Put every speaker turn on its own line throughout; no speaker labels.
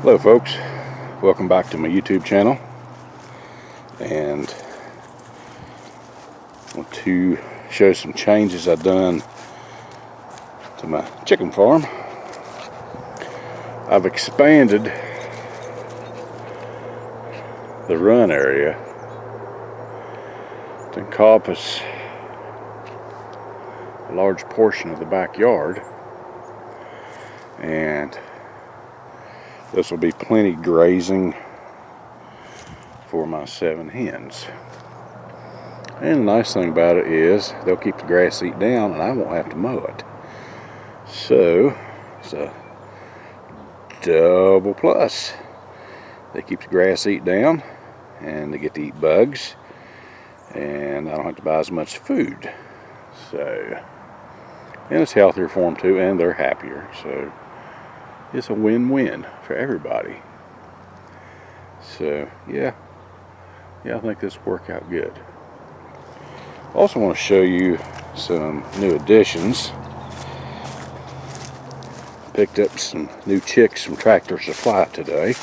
Hello folks, welcome back to my YouTube channel, and I want to show some changes I've done to my chicken farm. I've expanded the run area to encompass a large portion of the backyard, and this will be plenty grazing for my 7 hens. And the nice thing about it is they'll keep the grass seed down and I won't have to mow it. So it's a double plus. They keep the grass seed down and they get to eat bugs, and I don't have to buy as much food. So, and it's healthier for them too, and they're happier. So it's a win-win for everybody. So yeah, I think this will work out good. I also want to show you some new additions. Picked up some new chicks from Tractor Supply today,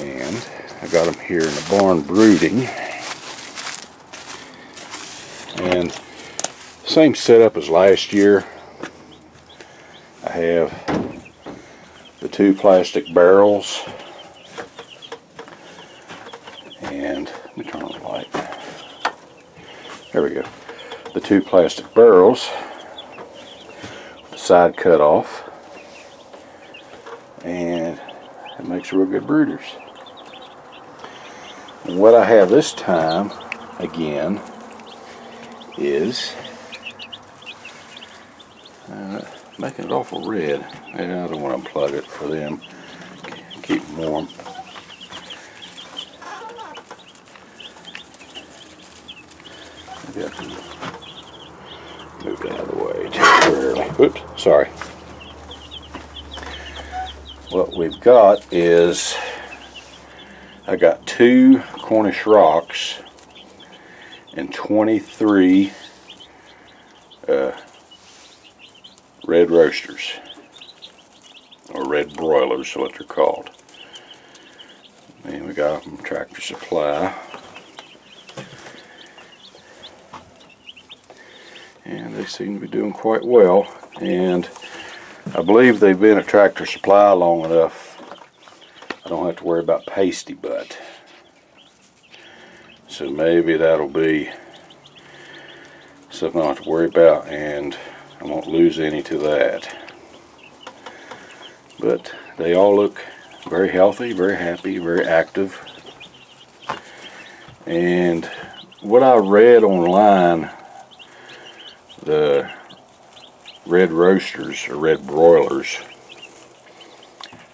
and I got them here in the barn brooding. And same setup as last year. I have the 2 plastic barrels, and let me turn on the light. There we go. The 2 plastic barrels, the side cut off, and it makes real good brooders. And what I have this time, again, is making it awful red. And I don't want to unplug it for them. Keep them warm. Maybe I can move it out of the way temporarily. Oops, sorry. What we've got is I got 2 Cornish rocks and 23 red roasters, or red broilers, what they're called. And we got them from Tractor Supply, and they seem to be doing quite well. And I believe they've been at Tractor Supply long enough I don't have to worry about pasty butt. So maybe that'll be something I don't have to worry about, and I won't lose any to that. But they all look very healthy, very happy, very active. And what I read online, the red roasters or red broilers,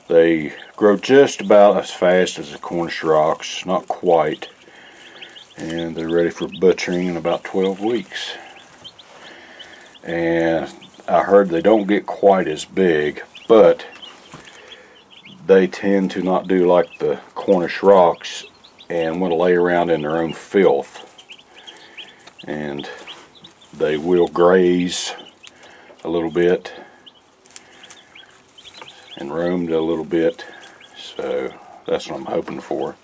they grow just about as fast as the Cornish rocks, not quite, and they're ready for butchering in about 12 weeks. And I heard they don't get quite as big, but they tend to not do like the Cornish rocks and want to lay around in their own filth, and they will graze a little bit and roam a little bit. So that's what I'm hoping for,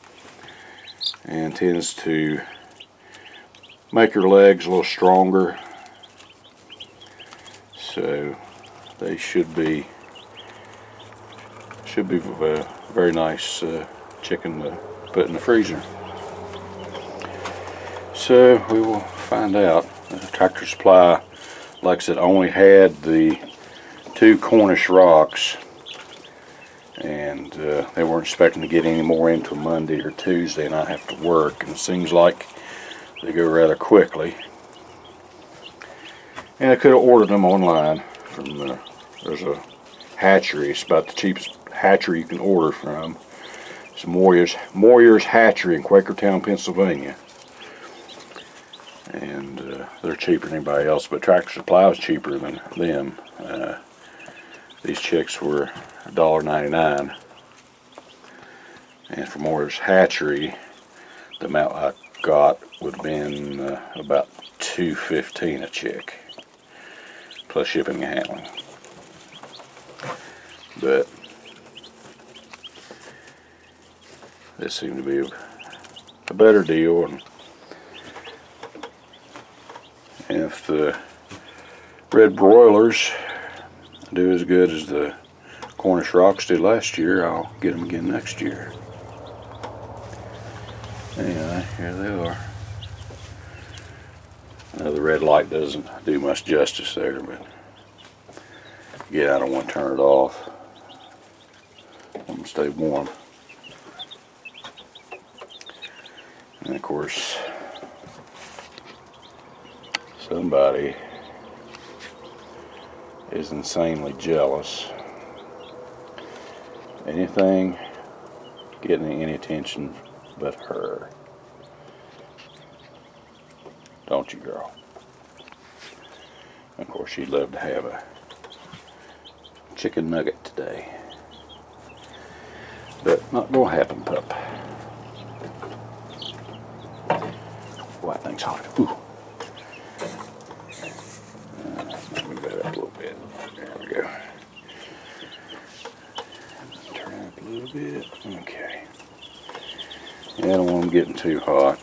and tends to make your legs a little stronger. So they should be very nice chicken to put in the freezer. So we will find out. Tractor Supply, like I said, only had the 2 Cornish rocks, and they weren't expecting to get any more into Monday or Tuesday, and I have to work, and it seems like they go rather quickly. And I could have ordered them online from there's a hatchery. It's about the cheapest hatchery you can order from. It's Moyer's Hatchery in Quakertown, Pennsylvania. And they're cheaper than anybody else, but Tractor Supply was cheaper than them. These chicks were $1.99. And for Moyer's Hatchery, the amount I got would have been about $2.15 a chick, plus shipping and handling. But this seemed to be a better deal, and if the red broilers do as good as the Cornish rocks did last year, I'll get them again next year. Anyway, here they are. I know the red light doesn't do much justice there, but yeah, I don't want to turn it off. I'm going to stay warm. And of course, somebody is insanely jealous. Anything getting any attention but her. Don't you, girl? Of course, she'd love to have a chicken nugget today. But not gonna happen, pup. Oh, that thing's hot. Ooh. Move that up a little bit. There we go. Turn it up a little bit. Okay. Yeah, I don't want them getting too hot.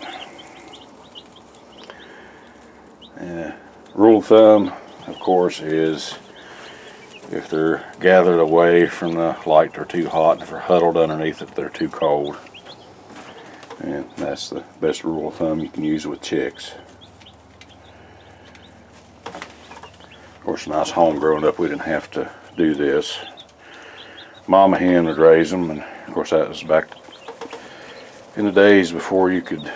Rule of thumb, of course, is if they're gathered away from the light, they're too hot, and if they're huddled underneath it, they're too cold. And that's the best rule of thumb you can use with chicks. Of course, when I was home growing up, we didn't have to do this. Mama hen would raise them, and of course that was back in the days before you could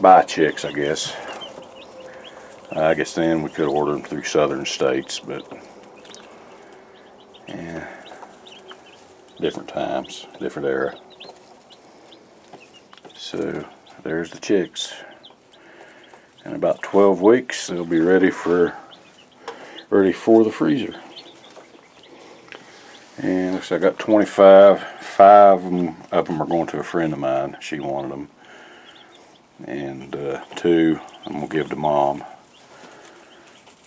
buy chicks, I guess. I guess then we could order them through southern states, but yeah, different times, different era. So there's the chicks. In about 12 weeks, they'll be ready for the freezer. And looks like I got 25. 5 of them are going to a friend of mine. She wanted them. And 2 I'm going to give to Mom.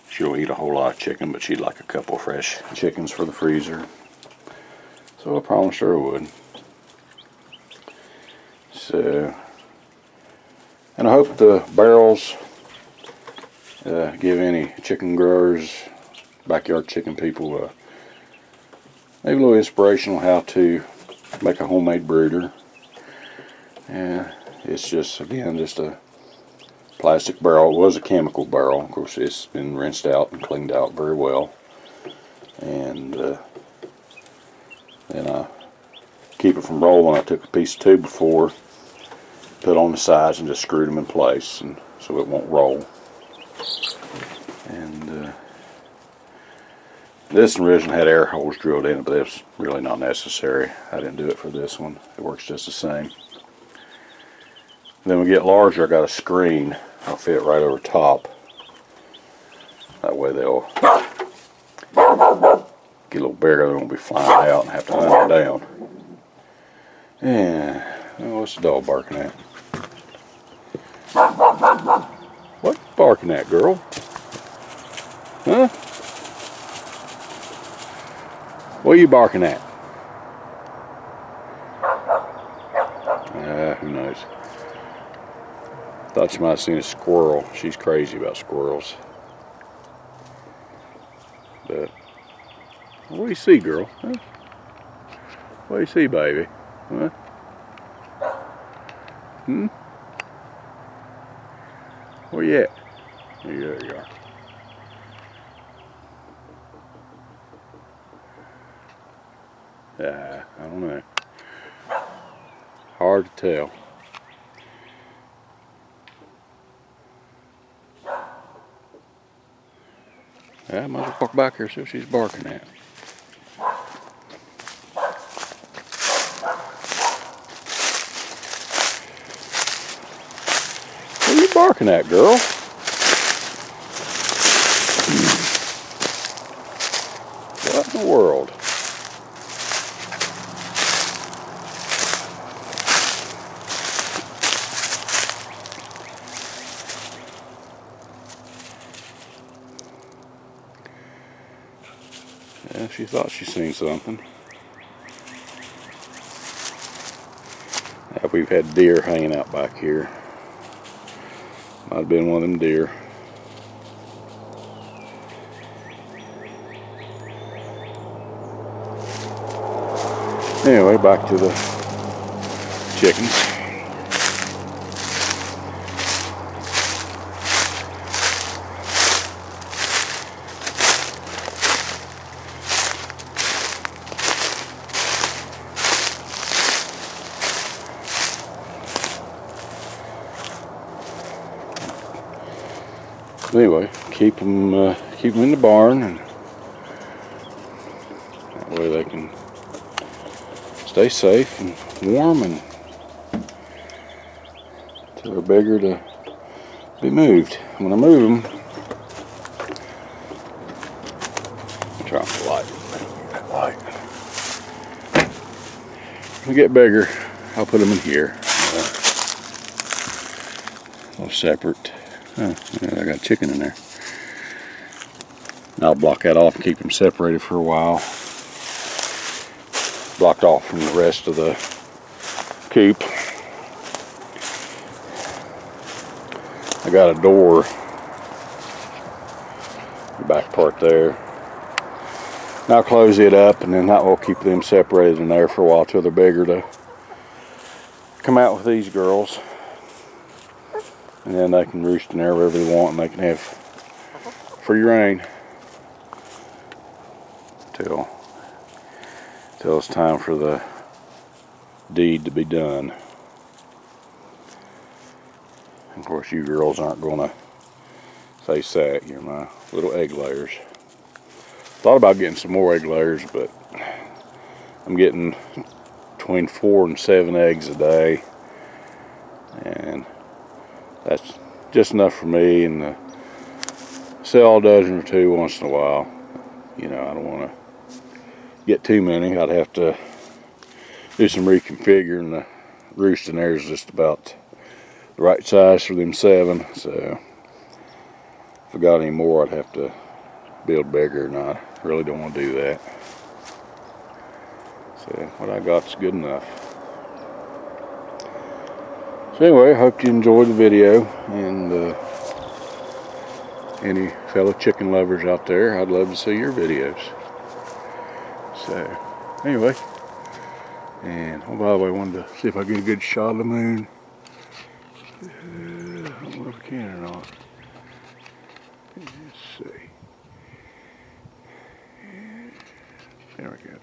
She don't eat a whole lot of chicken, but she'd like a couple fresh chickens for the freezer. So I promised her I would. So, and I hope the barrels give any chicken growers, backyard chicken people, maybe a little inspiration on how to make a homemade brooder. And it's just, again, just a plastic barrel. It was a chemical barrel. Of course, it's been rinsed out and cleaned out very well. And then I keep it from rolling. I took a piece of 2x4, put on the sides, and just screwed them in place, and so it won't roll. And this one originally had air holes drilled in it, but that's really not necessary. I didn't do it for this one. It works just the same. Then we get larger, I got a screen. I'll fit right over top. That way they'll get a little bigger. They won't be flying out and have to hunt them down. And oh, what's the dog barking at? What you barking at, girl? Huh? What are you barking at? Who knows? Thought you might have seen a squirrel. She's crazy about squirrels. But what do you see, girl? Huh? What do you see, baby? Huh? Where you at? There you are. I don't know. Hard to tell. I might as well walk back here and see what she's barking at. What are you barking at, girl? What in the world? Yeah, she thought she seen something. We've had deer hanging out back here. Might have been one of them deer. Anyway, back to the chickens. Anyway, keep them in the barn, and that way they can stay safe and warm, and until they're bigger to be moved. When I move them, I'm trying to light that light. When they get bigger, I'll put them in here, a little separate. Oh, yeah, I got chicken in there. I'll block that off and keep them separated for a while. Blocked off from the rest of the coop. I got a door, the back part there. And I'll close it up, and then that will keep them separated in there for a while till they're bigger to come out with these girls. And then they can roost in there wherever they want, and they can have free reign till it's time for the deed to be done. Of course, you girls aren't gonna face that. You're my little egg layers. Thought about getting some more egg layers, but I'm getting between 4 and 7 eggs a day, and that's just enough for me, and sell a dozen or two once in a while. You know, I don't want to get too many. I'd have to do some reconfiguring. The roost in there is just about the right size for them 7, so if I got any more, I'd have to build bigger, and I really don't want to do that. So what I got's good enough. So anyway, I hope you enjoyed the video, and any fellow chicken lovers out there, I'd love to see your videos. So anyway, and oh, by the way, I wanted to see if I get a good shot of the moon. I don't know if I can or not. Let's see. There we go.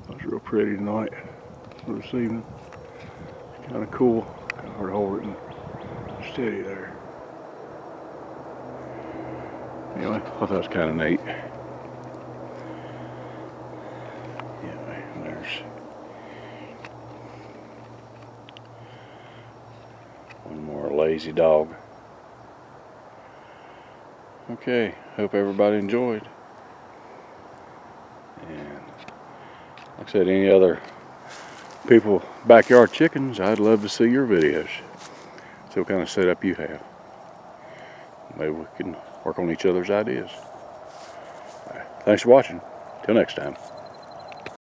That's real pretty tonight for this evening. Kind of cool. Kind of hard to hold it and steady there. Anyway, I thought that was kind of neat. Anyway, there's one more lazy dog. Okay, hope everybody enjoyed. And like I said, any other people backyard chickens, I'd love to see your videos. See what kind of setup you have. Maybe we can work on each other's ideas. All right, thanks for watching. Till next time.